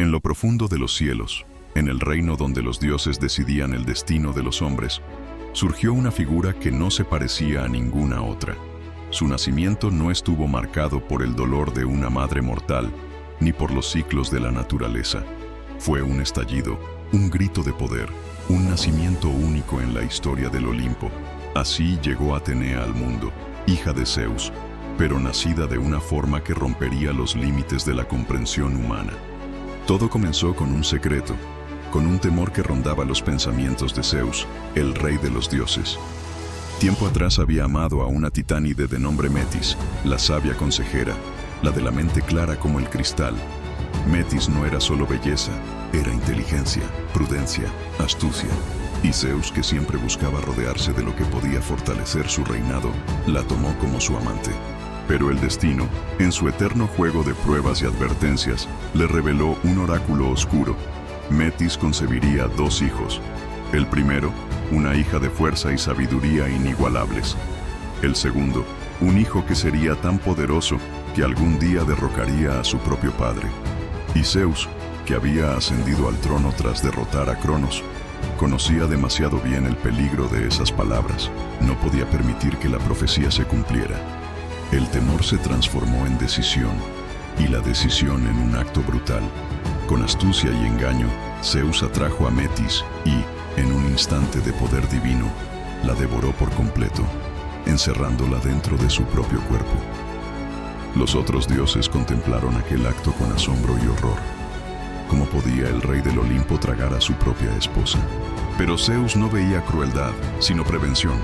En lo profundo de los cielos, en el reino donde los dioses decidían el destino de los hombres, surgió una figura que no se parecía a ninguna otra. Su nacimiento no estuvo marcado por el dolor de una madre mortal, ni por los ciclos de la naturaleza. Fue un estallido, un grito de poder, un nacimiento único en la historia del Olimpo. Así llegó Atenea al mundo, hija de Zeus, pero nacida de una forma que rompería los límites de la comprensión humana. Todo comenzó con un secreto, con un temor que rondaba los pensamientos de Zeus, el rey de los dioses. Tiempo atrás había amado a una titánide de nombre Metis, la sabia consejera, la de la mente clara como el cristal. Metis no era solo belleza, era inteligencia, prudencia, astucia. Y Zeus, que siempre buscaba rodearse de lo que podía fortalecer su reinado, la tomó como su amante. Pero el destino, en su eterno juego de pruebas y advertencias, le reveló un oráculo oscuro. Metis concebiría 2 hijos. El primero, una hija de fuerza y sabiduría inigualables. El segundo, un hijo que sería tan poderoso que algún día derrocaría a su propio padre. Y Zeus, que había ascendido al trono tras derrotar a Cronos, conocía demasiado bien el peligro de esas palabras. No podía permitir que la profecía se cumpliera. El temor se transformó en decisión, y la decisión en un acto brutal. Con astucia y engaño, Zeus atrajo a Metis y, en un instante de poder divino, la devoró por completo, encerrándola dentro de su propio cuerpo. Los otros dioses contemplaron aquel acto con asombro y horror. ¿Cómo podía el rey del Olimpo tragar a su propia esposa? Pero Zeus no veía crueldad, sino prevención.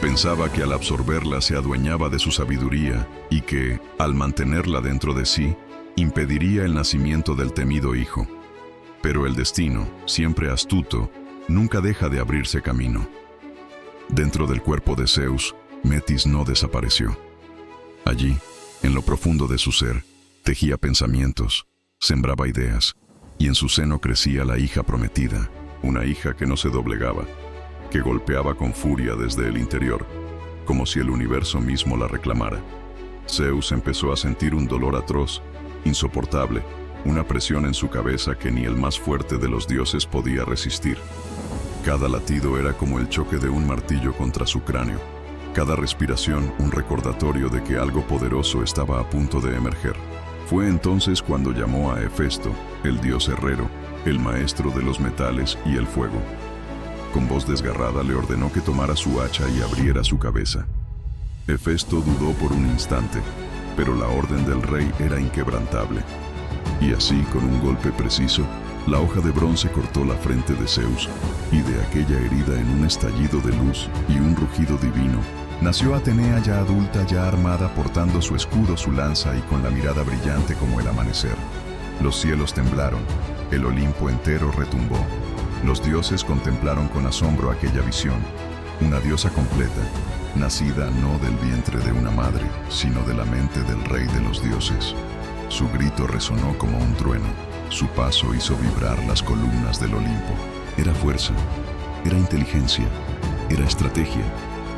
Pensaba que al absorberla se adueñaba de su sabiduría y que, al mantenerla dentro de sí, impediría el nacimiento del temido hijo. Pero el destino, siempre astuto, nunca deja de abrirse camino. Dentro del cuerpo de Zeus, Metis no desapareció. Allí, en lo profundo de su ser, tejía pensamientos, sembraba ideas, y en su seno crecía la hija prometida, una hija que no se doblegaba, que golpeaba con furia desde el interior, como si el universo mismo la reclamara. Zeus empezó a sentir un dolor atroz, insoportable, una presión en su cabeza que ni el más fuerte de los dioses podía resistir. Cada latido era como el choque de un martillo contra su cráneo, cada respiración un recordatorio de que algo poderoso estaba a punto de emerger. Fue entonces cuando llamó a Hefesto, el dios herrero, el maestro de los metales y el fuego. Con voz desgarrada le ordenó que tomara su hacha y abriera su cabeza. Hefesto dudó por un instante, pero la orden del rey era inquebrantable. Y así, con un golpe preciso, la hoja de bronce cortó la frente de Zeus, y de aquella herida, en un estallido de luz y un rugido divino, nació Atenea ya adulta, ya armada, portando su escudo, su lanza y con la mirada brillante como el amanecer. Los cielos temblaron, el Olimpo entero retumbó. Los dioses contemplaron con asombro aquella visión, una diosa completa, nacida no del vientre de una madre, sino de la mente del rey de los dioses. Su grito resonó como un trueno, su paso hizo vibrar las columnas del Olimpo. Era fuerza, era inteligencia, era estrategia,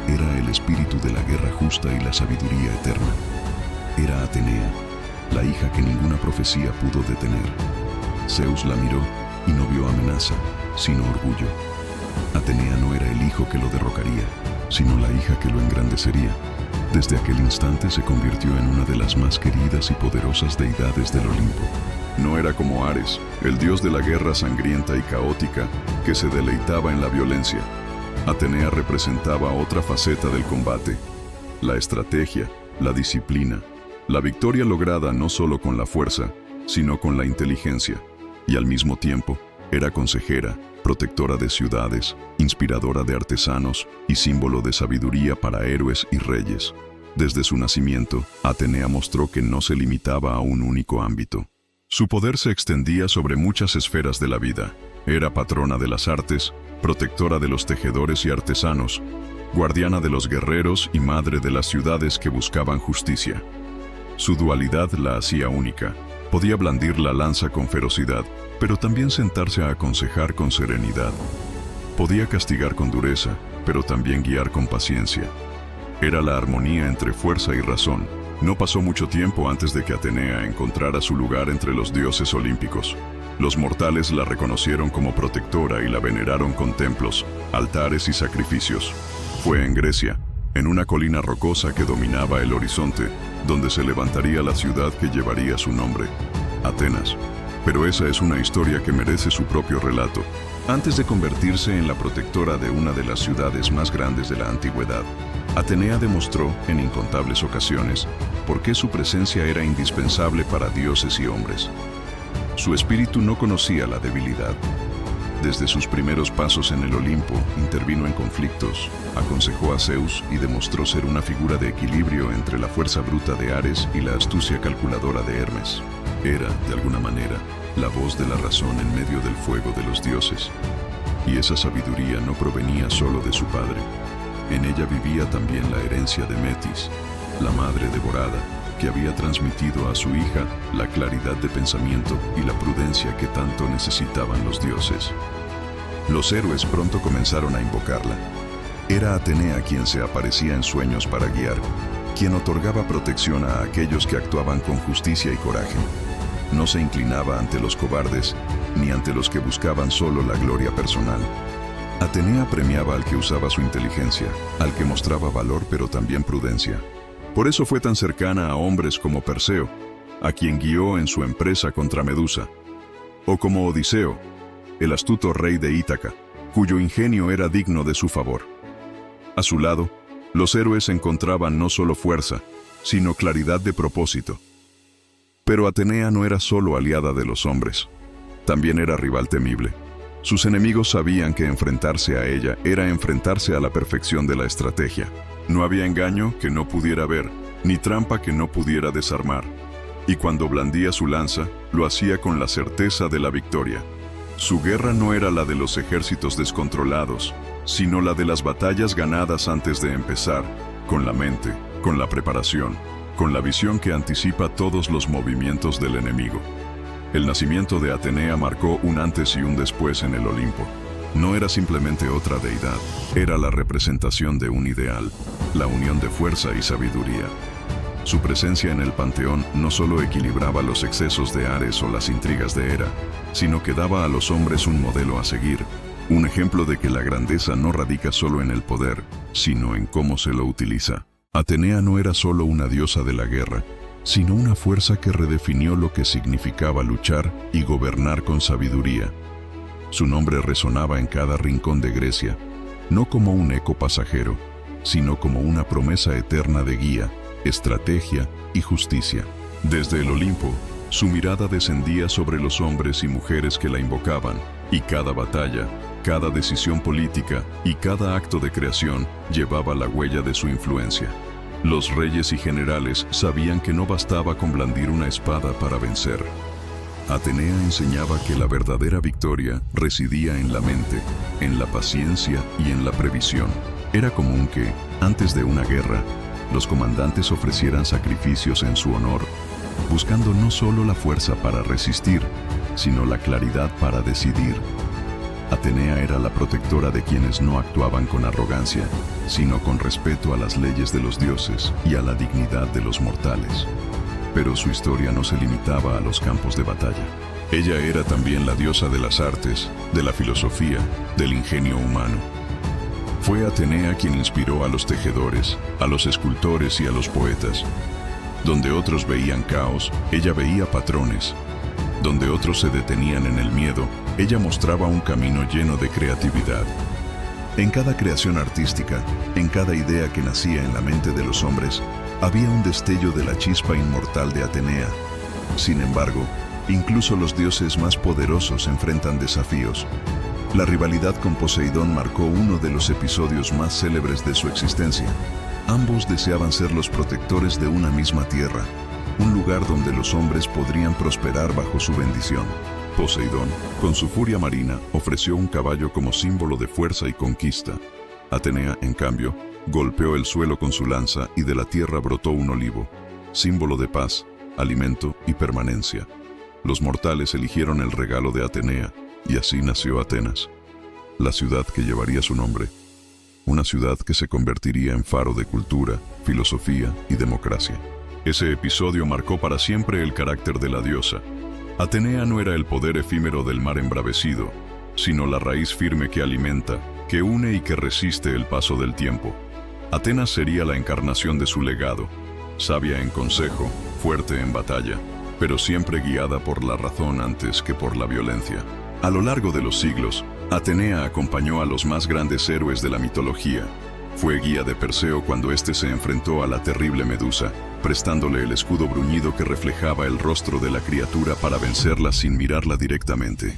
era el espíritu de la guerra justa y la sabiduría eterna. Era Atenea, la hija que ninguna profecía pudo detener. Zeus la miró y no vio amenaza, sino orgullo. Atenea no era el hijo que lo derrocaría, sino la hija que lo engrandecería. Desde aquel instante se convirtió en una de las más queridas y poderosas deidades del Olimpo. No era como Ares, el dios de la guerra sangrienta y caótica, que se deleitaba en la violencia. Atenea representaba otra faceta del combate, la estrategia, la disciplina, la victoria lograda no solo con la fuerza, sino con la inteligencia, y al mismo tiempo, era consejera, protectora de ciudades, inspiradora de artesanos y símbolo de sabiduría para héroes y reyes. Desde su nacimiento, Atenea mostró que no se limitaba a un único ámbito. Su poder se extendía sobre muchas esferas de la vida. Era patrona de las artes, protectora de los tejedores y artesanos, guardiana de los guerreros y madre de las ciudades que buscaban justicia. Su dualidad la hacía única. Podía blandir la lanza con ferocidad, pero también sentarse a aconsejar con serenidad. Podía castigar con dureza, pero también guiar con paciencia. Era la armonía entre fuerza y razón. No pasó mucho tiempo antes de que Atenea encontrara su lugar entre los dioses olímpicos. Los mortales la reconocieron como protectora y la veneraron con templos, altares y sacrificios. Fue en Grecia, en una colina rocosa que dominaba el horizonte, donde se levantaría la ciudad que llevaría su nombre, Atenas. Pero esa es una historia que merece su propio relato. Antes de convertirse en la protectora de una de las ciudades más grandes de la antigüedad, Atenea demostró, en incontables ocasiones, por qué su presencia era indispensable para dioses y hombres. Su espíritu no conocía la debilidad. Desde sus primeros pasos en el Olimpo, intervino en conflictos, aconsejó a Zeus y demostró ser una figura de equilibrio entre la fuerza bruta de Ares y la astucia calculadora de Hermes. Era, de alguna manera, la voz de la razón en medio del fuego de los dioses. Y esa sabiduría no provenía solo de su padre. En ella vivía también la herencia de Metis, la madre devorada, que había transmitido a su hija la claridad de pensamiento y la prudencia que tanto necesitaban los dioses. Los héroes pronto comenzaron a invocarla. Era Atenea quien se aparecía en sueños para guiar, quien otorgaba protección a aquellos que actuaban con justicia y coraje. No se inclinaba ante los cobardes, ni ante los que buscaban solo la gloria personal. Atenea premiaba al que usaba su inteligencia, al que mostraba valor pero también prudencia. Por eso fue tan cercana a hombres como Perseo, a quien guió en su empresa contra Medusa, o como Odiseo, el astuto rey de Ítaca, cuyo ingenio era digno de su favor. A su lado, los héroes encontraban no solo fuerza, sino claridad de propósito. Pero Atenea no era solo aliada de los hombres, también era rival temible. Sus enemigos sabían que enfrentarse a ella era enfrentarse a la perfección de la estrategia. No había engaño que no pudiera ver, ni trampa que no pudiera desarmar. Y cuando blandía su lanza, lo hacía con la certeza de la victoria. Su guerra no era la de los ejércitos descontrolados, sino la de las batallas ganadas antes de empezar, con la mente, con la preparación, con la visión que anticipa todos los movimientos del enemigo. El nacimiento de Atenea marcó un antes y un después en el Olimpo. No era simplemente otra deidad, era la representación de un ideal, la unión de fuerza y sabiduría. Su presencia en el panteón no solo equilibraba los excesos de Ares o las intrigas de Hera, sino que daba a los hombres un modelo a seguir, un ejemplo de que la grandeza no radica solo en el poder, sino en cómo se lo utiliza. Atenea no era solo una diosa de la guerra, sino una fuerza que redefinió lo que significaba luchar y gobernar con sabiduría. Su nombre resonaba en cada rincón de Grecia, no como un eco pasajero, sino como una promesa eterna de guía, estrategia y justicia. Desde el Olimpo, su mirada descendía sobre los hombres y mujeres que la invocaban, y cada batalla, cada decisión política y cada acto de creación llevaba la huella de su influencia. Los reyes y generales sabían que no bastaba con blandir una espada para vencer. Atenea enseñaba que la verdadera victoria residía en la mente, en la paciencia y en la previsión. Era común que, antes de una guerra, los comandantes ofrecieran sacrificios en su honor, buscando no solo la fuerza para resistir, sino la claridad para decidir. Atenea era la protectora de quienes no actuaban con arrogancia, sino con respeto a las leyes de los dioses y a la dignidad de los mortales. Pero su historia no se limitaba a los campos de batalla. Ella era también la diosa de las artes, de la filosofía, del ingenio humano. Fue Atenea quien inspiró a los tejedores, a los escultores y a los poetas. Donde otros veían caos, ella veía patrones. Donde otros se detenían en el miedo, ella mostraba un camino lleno de creatividad. En cada creación artística, en cada idea que nacía en la mente de los hombres, había un destello de la chispa inmortal de Atenea. Sin embargo, incluso los dioses más poderosos enfrentan desafíos. La rivalidad con Poseidón marcó uno de los episodios más célebres de su existencia. Ambos deseaban ser los protectores de una misma tierra, un lugar donde los hombres podrían prosperar bajo su bendición. Poseidón, con su furia marina, ofreció un caballo como símbolo de fuerza y conquista. Atenea, en cambio, golpeó el suelo con su lanza y de la tierra brotó un olivo, símbolo de paz, alimento y permanencia. Los mortales eligieron el regalo de Atenea, y así nació Atenas, la ciudad que llevaría su nombre, una ciudad que se convertiría en faro de cultura, filosofía y democracia. Ese episodio marcó para siempre el carácter de la diosa. Atenea no era el poder efímero del mar embravecido, sino la raíz firme que alimenta, que une y que resiste el paso del tiempo. Atenas sería la encarnación de su legado, sabia en consejo, fuerte en batalla, pero siempre guiada por la razón antes que por la violencia. A lo largo de los siglos, Atenea acompañó a los más grandes héroes de la mitología. Fue guía de Perseo cuando éste se enfrentó a la terrible Medusa, prestándole el escudo bruñido que reflejaba el rostro de la criatura para vencerla sin mirarla directamente.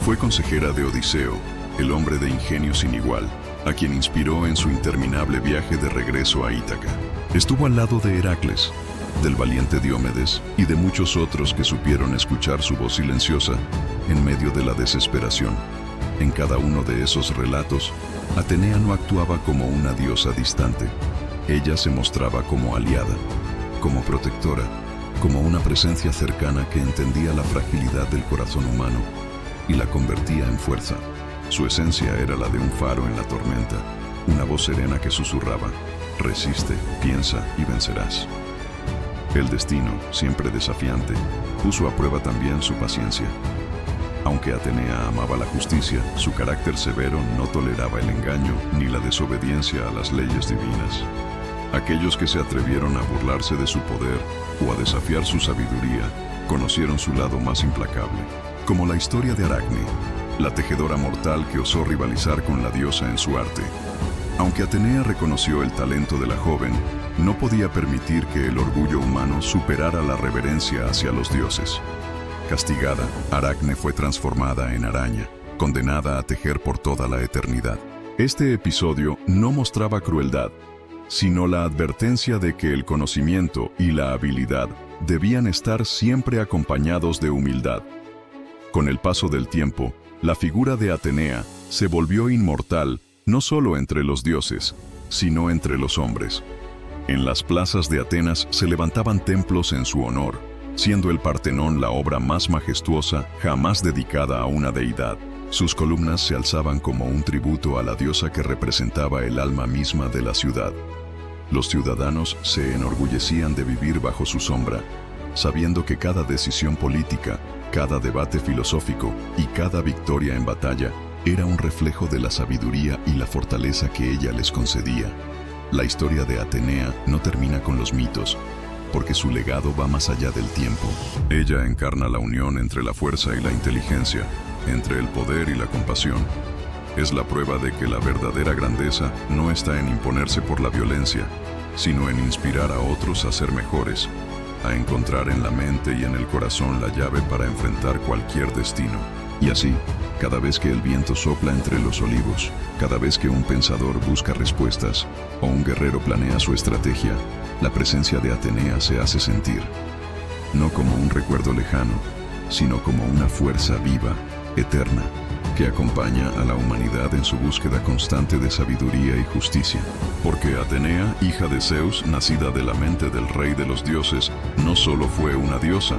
Fue consejera de Odiseo, el hombre de ingenio sin igual, a quien inspiró en su interminable viaje de regreso a Ítaca. Estuvo al lado de Heracles, del valiente Diomedes y de muchos otros que supieron escuchar su voz silenciosa en medio de la desesperación. En cada uno de esos relatos, Atenea no actuaba como una diosa distante. Ella se mostraba como aliada, como protectora, como una presencia cercana que entendía la fragilidad del corazón humano y la convertía en fuerza. Su esencia era la de un faro en la tormenta, una voz serena que susurraba: resiste, piensa y vencerás. El destino, siempre desafiante, puso a prueba también su paciencia. Aunque Atenea amaba la justicia, su carácter severo no toleraba el engaño ni la desobediencia a las leyes divinas. Aquellos que se atrevieron a burlarse de su poder o a desafiar su sabiduría, conocieron su lado más implacable, como la historia de Aracne, la tejedora mortal que osó rivalizar con la diosa en su arte. Aunque Atenea reconoció el talento de la joven, no podía permitir que el orgullo humano superara la reverencia hacia los dioses. Castigada, Aracne fue transformada en araña, condenada a tejer por toda la eternidad. Este episodio no mostraba crueldad, sino la advertencia de que el conocimiento y la habilidad debían estar siempre acompañados de humildad. Con el paso del tiempo, la figura de Atenea se volvió inmortal no solo entre los dioses, sino entre los hombres. En las plazas de Atenas se levantaban templos en su honor, siendo el Partenón la obra más majestuosa jamás dedicada a una deidad. Sus columnas se alzaban como un tributo a la diosa que representaba el alma misma de la ciudad. Los ciudadanos se enorgullecían de vivir bajo su sombra, sabiendo que cada decisión política, cada debate filosófico y cada victoria en batalla era un reflejo de la sabiduría y la fortaleza que ella les concedía. La historia de Atenea no termina con los mitos, porque su legado va más allá del tiempo. Ella encarna la unión entre la fuerza y la inteligencia, entre el poder y la compasión. Es la prueba de que la verdadera grandeza no está en imponerse por la violencia, sino en inspirar a otros a ser mejores, a encontrar en la mente y en el corazón la llave para enfrentar cualquier destino. Y así, cada vez que el viento sopla entre los olivos, cada vez que un pensador busca respuestas o un guerrero planea su estrategia, la presencia de Atenea se hace sentir, no como un recuerdo lejano, sino como una fuerza viva, eterna, que acompaña a la humanidad en su búsqueda constante de sabiduría y justicia. Porque Atenea, hija de Zeus, nacida de la mente del rey de los dioses, no solo fue una diosa,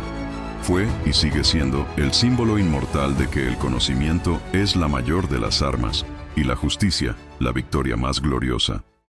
fue y sigue siendo el símbolo inmortal de que el conocimiento es la mayor de las armas y la justicia, la victoria más gloriosa.